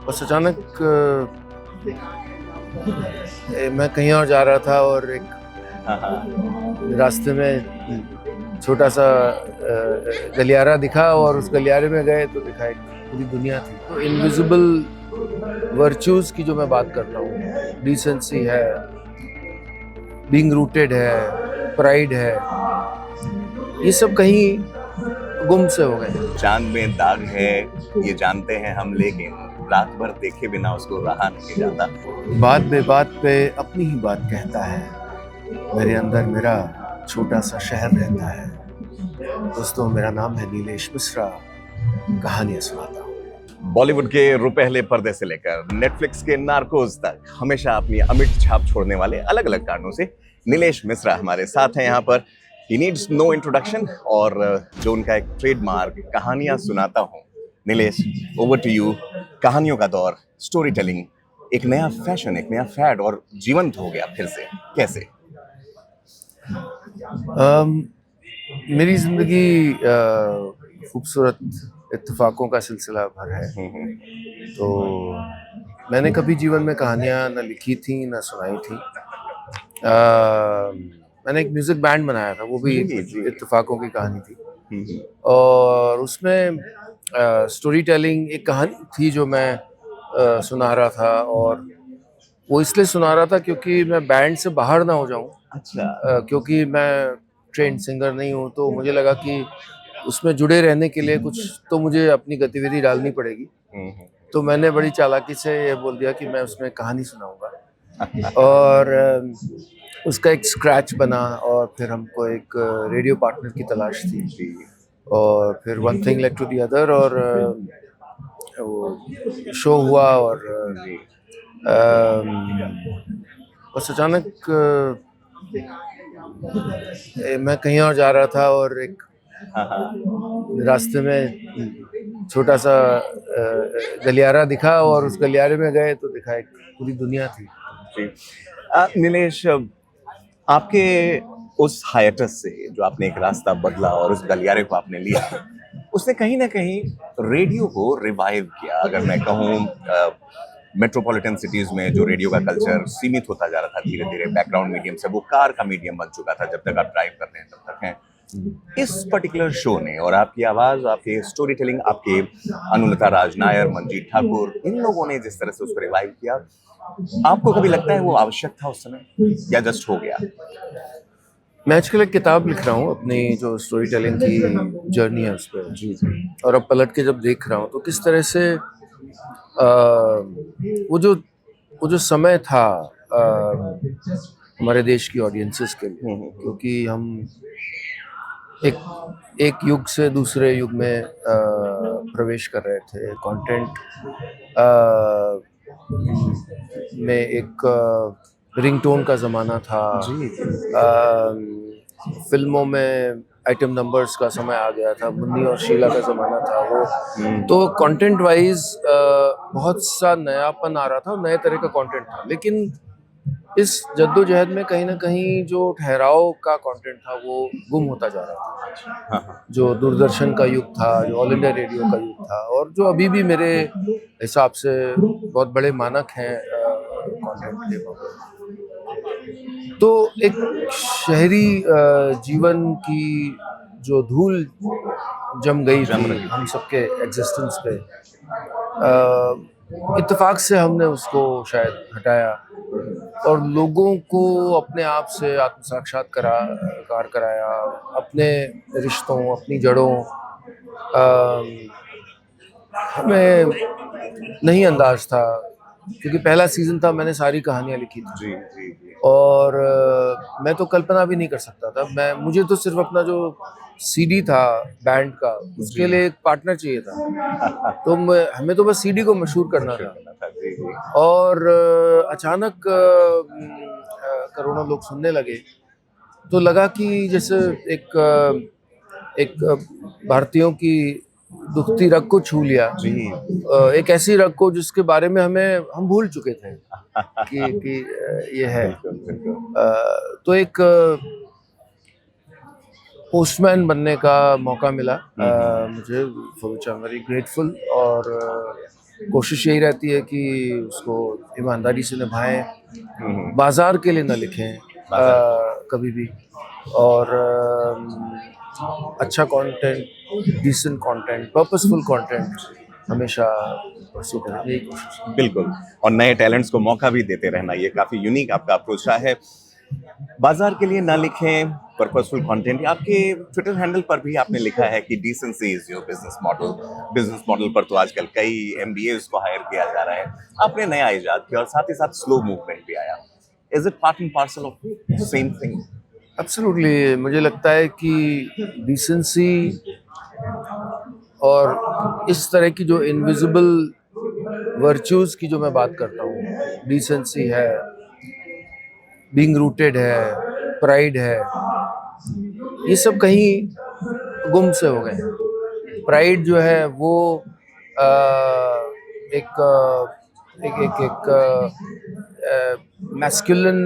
बस अचानक मैं कहीं और जा रहा था और एक हाँ, हाँ। रास्ते में छोटा सा गलियारा दिखा और उस गलियारे में गए तो दिखा एक पूरी दुनिया थी। तो इनविजिबल वर्च्यूज की जो मैं बात करता हूँ, डिसेंसी है, बीइंग रूटेड है, प्राइड है, ये सब कहीं गुम से हो गए। चांद में दाग है ये जानते हैं हम, लेकिन रात भर देखे बिना उसको रहा नहीं जाता। बात बे बात पे अपनी ही बात कहता है, मेरे अंदर मेरा छोटा सा शहर रहता है। दोस्तों, मेरा नाम है नीलेश मिश्रा, कहानियां सुनाता हूँ। बॉलीवुड के रुपहले पर्दे से लेकर नेटफ्लिक्स के नार्कोज तक हमेशा अपनी अमिट छाप छोड़ने वाले अलग अलग कारणों से नीलेश मिश्रा हमारे साथ हैं यहाँ पर। ही नीड्स नो इंट्रोडक्शन, और जो उनका एक ट्रेडमार्क कहानियां सुनाता हूँ। Nilesh, over to you. कहानियों का दौर, स्टोरी टेलिंग, एक नया फैशन, एक नया फैड और जीवंत हो गया फिर से, कैसे? मेरी जिंदगी खूबसूरत इत्तेफाकों का सिलसिला भर है। तो मैंने कभी जीवन में कहानियां न लिखी थी न सुनाई थी। मैंने एक म्यूजिक बैंड बनाया था, वो भी इत्तेफाकों की कहानी थी। और उसमें स्टोरी टेलिंग एक कहानी थी जो मैं सुना रहा था, और वो इसलिए सुना रहा था क्योंकि मैं बैंड से बाहर ना हो जाऊं। अच्छा। क्योंकि मैं ट्रेंड सिंगर नहीं हूँ, तो मुझे लगा कि उसमें जुड़े रहने के लिए कुछ तो मुझे अपनी गतिविधि डालनी पड़ेगी। तो मैंने बड़ी चालाकी से ये बोल दिया कि मैं उसमें कहानी सुनाऊंगा। और उसका एक स्क्रैच बना, और फिर हमको एक रेडियो पार्टनर की तलाश थी, और फिर one thing led to the other, और वो शो हुआ। और बस अचानक मैं कहीं और जा रहा था और एक रास्ते में छोटा सा गलियारा दिखा, और उस गलियारे में गए तो दिखा एक पूरी दुनिया थी। नीलेश, आपके उस हायटस से जो आपने एक रास्ता बदला और उस गलियारे को आपने लिया, उसने कहीं ना कहीं रेडियो को रिवाइव किया। अगर मैं कहूँ, मेट्रोपॉलिटन सिटीज में जो रेडियो का कल्चर सीमित होता जा रहा था धीरे धीरे, बैकग्राउंड मीडियम से वो कार का मीडियम बन चुका था। जब तक आप ड्राइव कर रहे हैं तब तक हैं। इस पर्टिकुलर शो ने और आपकी आवाज, आपके स्टोरी टेलिंग, आपके अनुलता राजनायर, मंजीत ठाकुर, इन लोगों ने जिस तरह से उसको रिवाइव किया, आपको कभी लगता है वो आवश्यक था उस समय, या जस्ट हो गया? मैं आजकल एक किताब लिख रहा हूँ, अपनी जो स्टोरी टेलिंग की जर्नी है उस पर। जी जी। और अब पलट के जब देख रहा हूँ तो किस तरह से वो जो समय था हमारे देश की ऑडियंसेस के लिए, क्योंकि हम एक युग से दूसरे युग में प्रवेश कर रहे थे। कंटेंट में एक रिंगटोन का ज़माना था। फिल्मों में आइटम नंबर्स का समय आ गया था, मुन्नी और शीला का ज़माना था वो। तो कंटेंट वाइज बहुत सा नयापन आ रहा था, नए तरह का कंटेंट था। लेकिन इस जद्दोजहद में कहीं ना कहीं जो ठहराव का कंटेंट था वो गुम होता जा रहा था। जो दूरदर्शन का युग था, जो ऑल इंडिया रेडियो का युग था, और जो अभी भी मेरे हिसाब से बहुत बड़े मानक हैं कंटेंट के बारे में। तो एक शहरी जीवन की जो धूल जम गई थी हम सबके एग्जिस्टेंस पे, इत्तेफाक से हमने उसको शायद हटाया और लोगों को अपने आप से आत्म साक्षात्कार कराया, अपने रिश्तों, अपनी जड़ों। हमें नहीं अंदाज था, क्योंकि पहला सीजन था, मैंने सारी कहानियां लिखी थी। जी जी जी। और मैं तो कल्पना भी नहीं कर सकता था। मुझे तो सिर्फ अपना जो सीडी था बैंड का, उसके लिए एक पार्टनर चाहिए था। तो हमें तो बस सीडी को मशहूर करना था। और अचानक करोड़ों लोग सुनने लगे, तो लगा कि जैसे एक भारतीयों की दुखती रग को छू लिया। एक ऐसी रग को जिसके बारे में हम भूल चुके थे कि ये है। तो एक पोस्टमैन बनने का मौका मिला मुझे, for which I am very grateful. और कोशिश यही रहती है कि उसको ईमानदारी से निभाएं, बाजार के लिए न लिखें कभी भी, और अच्छा content, decent content, purposeful content हमेशा परस्यू करें, यही कोशिश है। बिल्कुल, और नए टैलेंट्स को मौका भी देते रहना, ये काफी यूनिक आपका अप्रोच रहा है। बाजार के लिए ना लिखें, पर्पसफुल कंटेंट। आपके ट्विटर हैंडल पर भी आपने लिखा है कि decency is your business model. Business model पर तो आजकल कई एमबीएस को हायर किया जा रहा है। आपने नया इजाद किया और साथ ही साथ स्लो मूवमेंट भी आया। Is it part and parcel of same thing? Absolutely, मुझे लगता है कि डिसेंसी और इस तरह की जो इनविजिबल वर्च्यूज की जो मैं बात करता हूँ, डिसेंसी है, बीइंग रूटेड है, प्राइड है, ये सब कहीं गुम से हो गए। प्राइड जो है वो एक एक एक एक मैस्कुलिन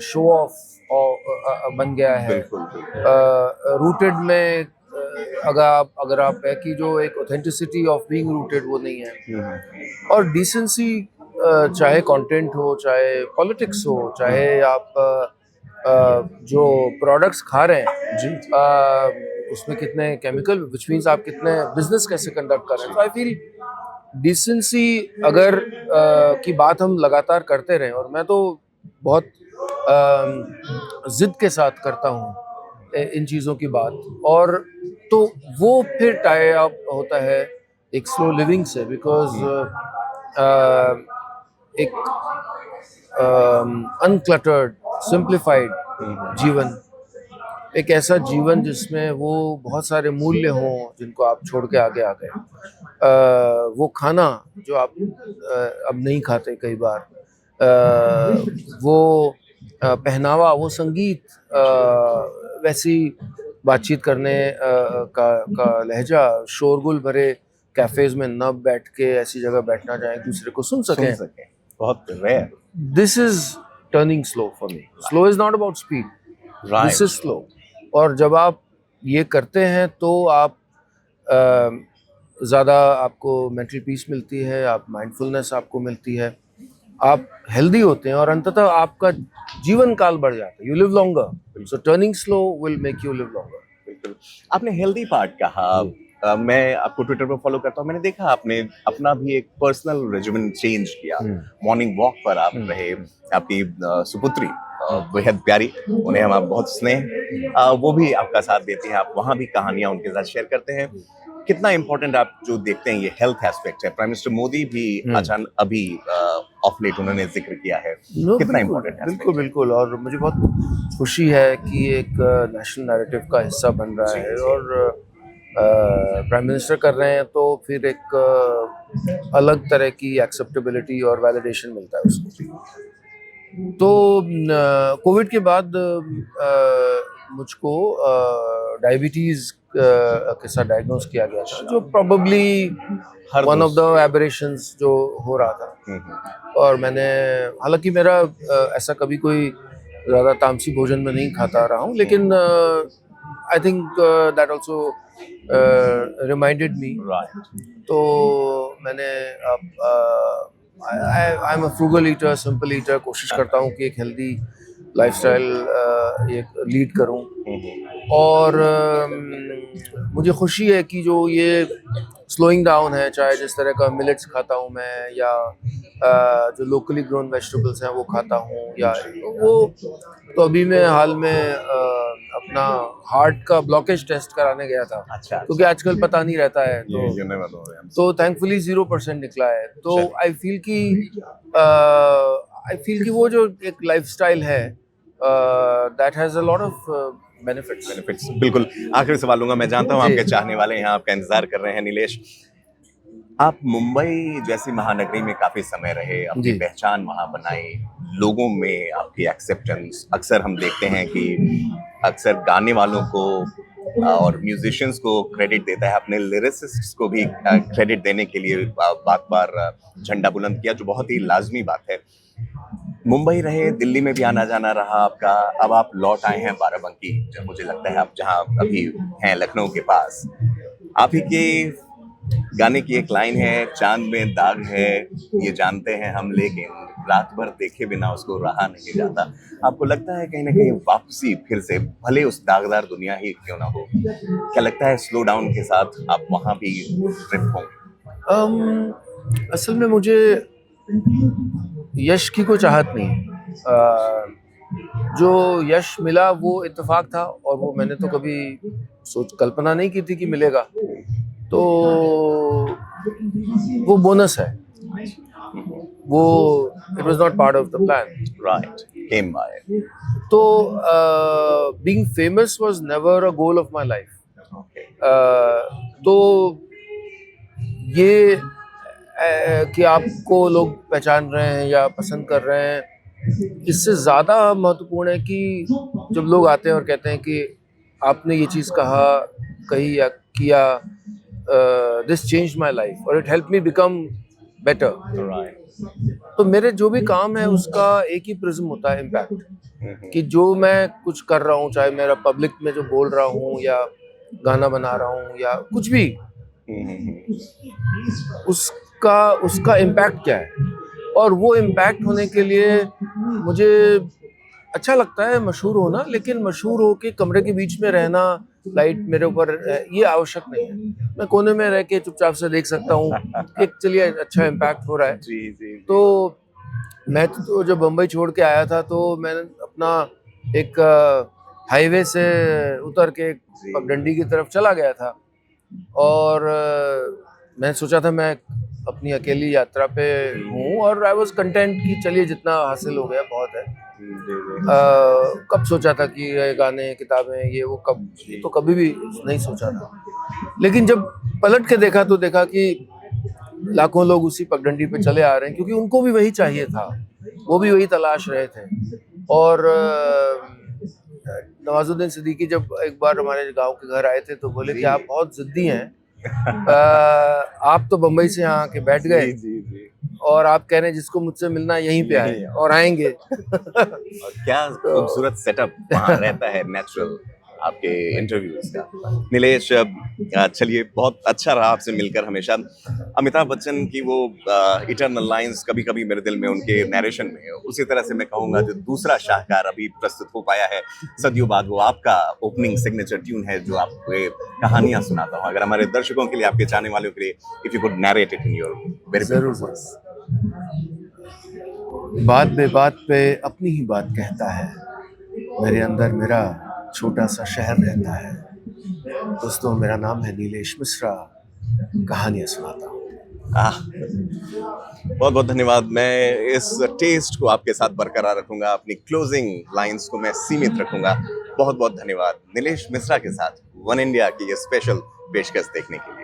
शो ऑफ बन गया है। बिल्कुल। रूटेड में अगर आप है कि जो एक ऑथेंटिसिटी ऑफ बीइंग रूटेड वो नहीं है। और डिसेंसी, चाहे कंटेंट हो, चाहे पॉलिटिक्स हो, चाहे आप जो प्रोडक्ट्स खा रहे हैं जी। उसमें कितने केमिकल, विच मीन्स आप कितने बिजनेस कैसे कंडक्ट कर रहे हैं। तो आई फील डिसेंसी अगर की बात हम लगातार करते रहें, और मैं तो बहुत जिद के साथ करता हूँ इन चीज़ों की बात, और तो वो फिर टाई अप होता है एक स्लो लिविंग से, बिकॉज एक अनक्लटर्ड, सिंप्लीफाइड जीवन, एक ऐसा जीवन जिसमें वो बहुत सारे मूल्य हों जिनको आप छोड़ के आगे आ गए, वो खाना जो आप अब नहीं खाते कई बार, वो पहनावा, वो संगीत, वैसी बातचीत करने का लहजा, शोरगुल भरे कैफेज में न बैठ के ऐसी जगह बैठना जहाँ एक दूसरे को सुन सकें। बहुत rare. This is turning slow for me. Slow is not about speed, this is slow. और जब आप ये करते हैं तो आप ज़्यादा, आपको मेंटल पीस मिलती है, आप माइंडफुलनेस आपको मिलती है, आप हेल्दी होते हैं, और अंततः आपका जीवन काल बढ़ जाता है। You live longer, so turning slow will make you live longer. बिल्कुल। आपने हेल्दी पार्ट कहा। मैं आपको ट्विटर पर फॉलो करता हूँ, मैंने देखा आपने अपना भी एक पर्सनल रेजिमेन चेंज किया। मॉर्निंग वॉक पर आप रहे। आपकी सुपुत्री बेहद प्यारी, उन्हें हम आप बहुत स्नेह, वो भी आपका साथ देती हैं। आप वहाँ भी कहानियां उनके साथ शेयर करते हैं। कितना इम्पोर्टेंट आप जो देखते हैं ये हेल्थ एस्पेक्ट है। प्राइम मिनिस्टर मोदी भी अचानक अभी ऑफ लेट उन्होंने जिक्र किया है। कितना इम्पोर्टेंट है? बिल्कुल बिल्कुल, और मुझे बहुत खुशी है कि एक नेशनल नैरेटिव का हिस्सा बन रहा है, और प्राइम मिनिस्टर कर रहे हैं तो फिर एक अलग तरह की एक्सेप्टेबिलिटी और वैलिडेशन मिलता है उसको। तो कोविड के बाद मुझको डायबिटीज़ के साथ डायग्नोज किया गया था, जो probably one of the aberrations जो हो रहा था। और मैंने, हालांकि मेरा ऐसा कभी कोई ज़्यादा तामसी भोजन में नहीं खाता रहा हूँ, लेकिन I think that also reminded me. तो मैंने I am a frugal eater, simple eater, कोशिश करता हूँ कि एक हेल्दी लाइफस्टाइल ये लीड करूँ। और मुझे खुशी है कि जो ये स्लोइंग डाउन है, चाहे जिस तरह का मिलेट्स खाता हूँ मैं, या जो लोकली ग्रोन वेजिटेबल्स हैं वो खाता हूँ, या वो, तो अभी मैं हाल में अपना हार्ट का ब्लॉकेज टेस्ट कराने गया था। अच्छा। क्योंकि आजकल पता नहीं रहता है, तो थैंकफुली 0% निकला है। तो आई फील कि वो जो एक लाइफस्टाइल है, that has a lot of benefits. बिल्कुल। आखिरी सवाल लूंगा, मैं जानता हूँ आपके चाहने वाले यहाँ आपका इंतजार कर रहे हैं। नीलेश, आप मुंबई जैसी महानगरी में काफी समय रहे, अपनी पहचान वहां बनाई, लोगों में आपकी एक्सेप्टेंस। अक्सर हम देखते हैं कि अक्सर गाने वालों को और म्यूजिशियंस को क्रेडिट देता है, अपने लिरिसिस्ट्स को भी क्रेडिट देने के लिए बार बार झंडा बुलंद किया, जो बहुत ही लाजमी बात है। मुंबई रहे, दिल्ली में भी आना जाना रहा आपका, अब आप लौट आए हैं बाराबंकी, मुझे लगता है आप जहाँ अभी हैं लखनऊ के पास। आप ही के गाने की एक लाइन है, चांद में दाग है, ये जानते हैं हम, लेकिन रात भर देखे बिना उसको रहा नहीं जाता। आपको लगता है कहीं ना कहीं वापसी फिर से, भले उस दागदार दुनिया ही क्यों ना हो, क्या लगता है स्लो डाउन के साथ आप वहां भी ट्रिप होंगे? असल में मुझे यश की कोई चाहत नहीं है। जो यश मिला वो इत्तेफाक था, और वो मैंने तो कभी कल्पना नहीं की थी कि मिलेगा। तो वो बोनस है, वो it was not part of the plan. Right, came by. तो being famous was never a goal of my life. Okay. तो ये कि आपको लोग पहचान रहे हैं या पसंद कर रहे हैं, इससे ज़्यादा महत्वपूर्ण है कि जब लोग आते हैं और कहते हैं कि आपने ये चीज़ कही या किया, दिस चेंज माई लाइफ और it help me become better. Right. तो मेरे जो भी काम है उसका एक ही प्रिज्म होता है, इम्पैक्ट। कि जो मैं कुछ कर रहा हूँ, चाहे मेरा पब्लिक में जो बोल रहा हूँ या गाना बना रहा हूँ या कुछ भी, उसका इम्पैक्ट क्या है। और वो इम्पैक्ट होने के लिए मुझे अच्छा लगता है मशहूर होना, लेकिन मशहूर हो के कमरे के बीच में रहना, लाइट मेरे ऊपर, ये आवश्यक नहीं है। मैं कोने में रह के चुपचाप से देख सकता हूँ कि चलिए अच्छा इम्पैक्ट हो रहा है। जी जी। तो मैं तो जब बम्बई छोड़ के आया था तो मैंने अपना एक हाईवे से उतर के पगडंडी की तरफ चला गया था, और मैंने सोचा था मैं अपनी अकेली यात्रा पे हूँ, और आई वाज कंटेंट कि चलिए जितना हासिल हो गया बहुत है। कब सोचा था कि ये गाने, किताबें, ये वो, ये तो कभी भी नहीं सोचा था। लेकिन जब पलट के देखा तो देखा कि लाखों लोग उसी पगडंडी पे चले आ रहे हैं, क्योंकि उनको भी वही चाहिए था, वो भी वही तलाश रहे थे। और नवाजुद्दीन सिद्दीकी जब एक बार हमारे गांव के घर आए थे तो बोले कि आप बहुत जिद्दी हैं, आप तो बम्बई से यहाँ आके बैठ गए और आप कह रहे हैं जिसको मुझसे मिलना यहीं पे आए, और आएंगे। और क्या खूबसूरत सेटअप वहाँ रहता है, नेचुरल, आपके इंटरव्यूज का। नीलेश, चलिए बहुत अच्छा रहा आपसे मिलकर हमेशा। अमिताभ बच्चन की वो इटर्नल लाइंस कभी कभी मेरे दिल में उनके नैरेशन में, उसी तरह से मैं कहूँगा जो दूसरा शाहकार अभी प्रस्तुत हो पाया है सदियों बाद, वो आपका ओपनिंग सिग्नेचर ट्यून है जो आपको कहानियां सुनाता हूँ। अगर हमारे दर्शकों के लिए, आपके चाहने वालों के लिए, if you could narrate it in your very जरूर। बात बे बात पे अपनी ही बात कहता है, मेरे अंदर मेरा छोटा सा शहर रहता है। दोस्तों, मेरा नाम है नीलेश मिश्रा, कहानियां सुनाता हूँ। बहुत बहुत धन्यवाद। मैं इस टेस्ट को आपके साथ बरकरार रखूंगा, अपनी क्लोजिंग लाइंस को मैं सीमित रखूंगा। बहुत बहुत धन्यवाद नीलेश मिश्रा के साथ वन इंडिया की ये स्पेशल पेशकश देखने के लिए।